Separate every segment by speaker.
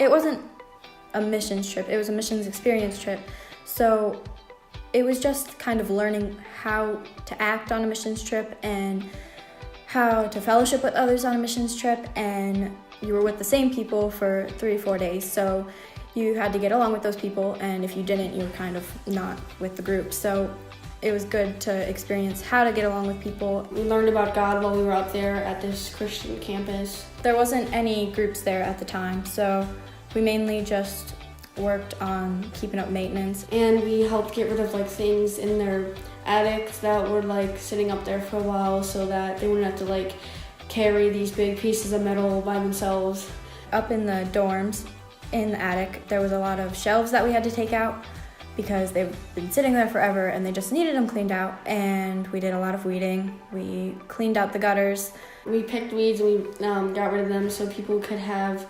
Speaker 1: It wasn't a missions trip, it was a missions experience trip. So it was just kind of learning how to act on a missions trip and how to fellowship with others on a missions trip, and you were with the same people for 3 or 4 days, so you had to get along with those people, and if you didn't, you were kind of not with the group. So it was good to experience how to get along with people.
Speaker 2: We learned about God while we were out there at this Christian campus.
Speaker 1: There wasn't any groups there at the time, so we mainly just worked on keeping up maintenance.
Speaker 2: And we helped get rid of things in their attics that were sitting up there for a while so that they wouldn't have to carry these big pieces of metal by themselves.
Speaker 1: Up in the dorms, in the attic, there was a lot of shelves that we had to take out because they've been sitting there forever and they just needed them cleaned out, and we did a lot of weeding. We cleaned out the gutters.
Speaker 2: We picked weeds and we got rid of them so people could have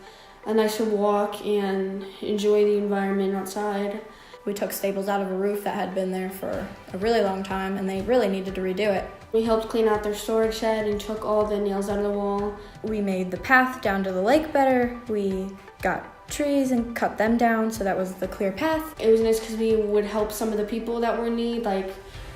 Speaker 2: a nicer walk and enjoy the environment outside.
Speaker 1: We took staples out of a roof that had been there for a really long time and they really needed to redo it.
Speaker 2: We helped clean out their storage shed and took all the nails out of the wall.
Speaker 1: We made the path down to the lake better. We got trees and cut them down so that was the clear path.
Speaker 2: It was nice because we would help some of the people that were in need.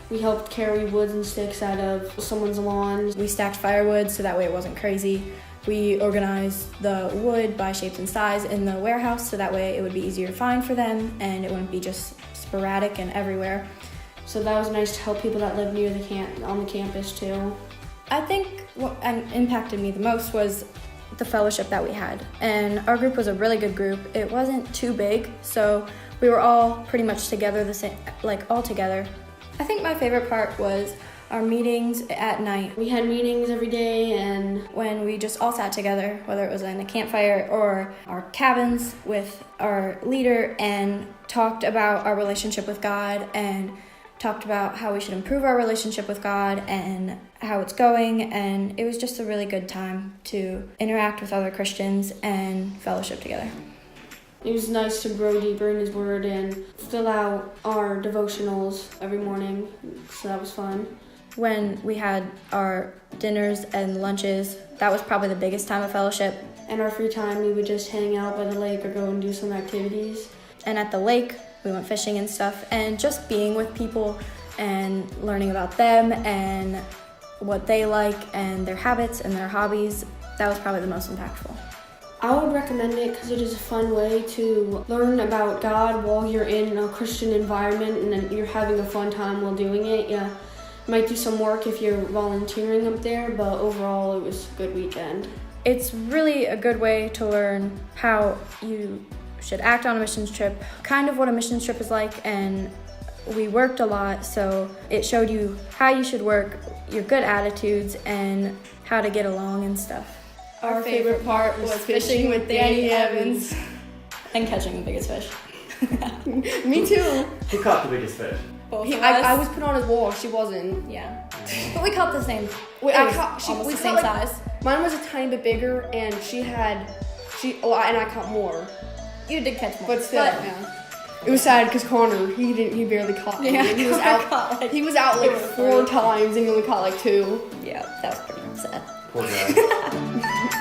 Speaker 2: We helped carry woods and sticks out of someone's lawn.
Speaker 1: We stacked firewood so that way it wasn't crazy. We organized the wood by shapes and size in the warehouse so that way it would be easier to find for them and it wouldn't be just sporadic and everywhere.
Speaker 2: So that was nice to help people that live near on the campus too.
Speaker 1: I think what impacted me the most was the fellowship that we had. And our group was a really good group. It wasn't too big, so we were all pretty much together all together. I think my favorite part was our meetings at night.
Speaker 2: We had meetings every day, and
Speaker 1: when we just all sat together, whether it was in a campfire or our cabins with our leader, and talked about our relationship with God and talked about how we should improve our relationship with God and how it's going, and it was just a really good time to interact with other Christians and fellowship together.
Speaker 2: It was nice to grow deeper in His Word and fill out our devotionals every morning, so that was fun.
Speaker 1: When we had our dinners and lunches, that was probably the biggest time of fellowship.
Speaker 2: In our free time, we would just hang out by the lake or go and do some activities.
Speaker 1: And at the lake, we went fishing and stuff, and just being with people and learning about them and what they like and their habits and their hobbies, that was probably the most impactful.
Speaker 2: I would recommend it because it is a fun way to learn about God while you're in a Christian environment and then you're having a fun time while doing it. Yeah, might do some work if you're volunteering up there, but overall it was a good weekend.
Speaker 1: It's really a good way to learn how you should act on a missions trip, kind of what a missions trip is like, and we worked a lot, so it showed you how you should work, your good attitudes, and how to get along and stuff.
Speaker 2: Our favorite part was fishing with Danny Evans.
Speaker 1: And catching the biggest fish.
Speaker 2: Me too.
Speaker 3: Who caught the biggest fish?
Speaker 1: Both of us.
Speaker 2: I was put on his wall, she wasn't.
Speaker 1: Yeah. But we caught the same.
Speaker 2: Wait,
Speaker 1: almost the same size.
Speaker 2: Mine was a tiny bit bigger, and and I caught more.
Speaker 1: You did catch more.
Speaker 2: But still, yeah. It was sad because Connor, he barely caught me.
Speaker 1: Yeah,
Speaker 2: He was out. He was out 4 times, and he only caught 2.
Speaker 1: Yeah, that was pretty sad.
Speaker 3: Poor guy.